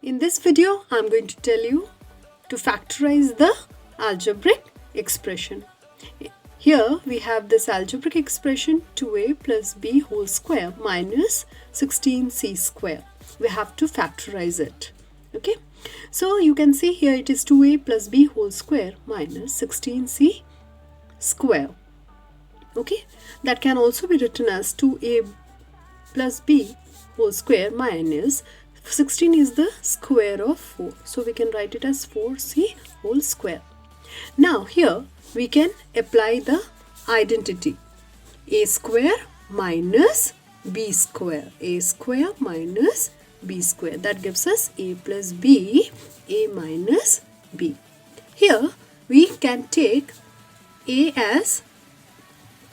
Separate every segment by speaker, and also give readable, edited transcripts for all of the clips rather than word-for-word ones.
Speaker 1: In this video, I'm going to tell you to factorize the algebraic expression. Here we have this algebraic expression 2a plus b whole square minus 16c square. We have to factorize it. Okay. So you can see here it is 2a plus b whole square minus 16c square. Okay. That can also be written as 2a plus b whole square minus 16 is the square of 4. So we can write it as 4c whole square. Now here we can apply the identity. A square minus b square. A square minus b square. That gives us a plus b, a minus b. Here we can take a as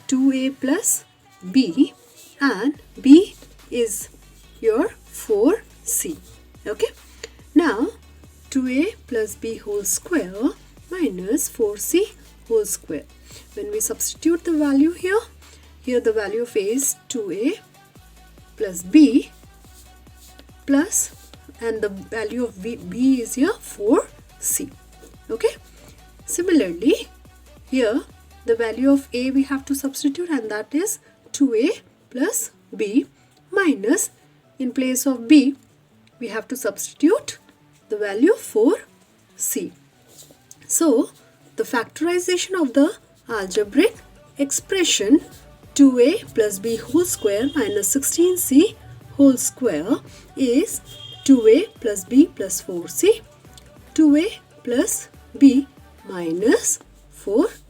Speaker 1: 2a plus b and b is your 4c. Okay. Now 2a plus b whole square minus 4c whole square. When we substitute the value here the value of a is 2a plus b plus and the value of b is here 4c. Okay. Similarly, here the value of a we have to substitute and that is 2a plus b minus, in place of b we have to substitute the value 4c. So the factorization of the algebraic expression 2a plus b whole square minus 16c whole square is 2a plus b plus 4c, 2a plus b minus 4c.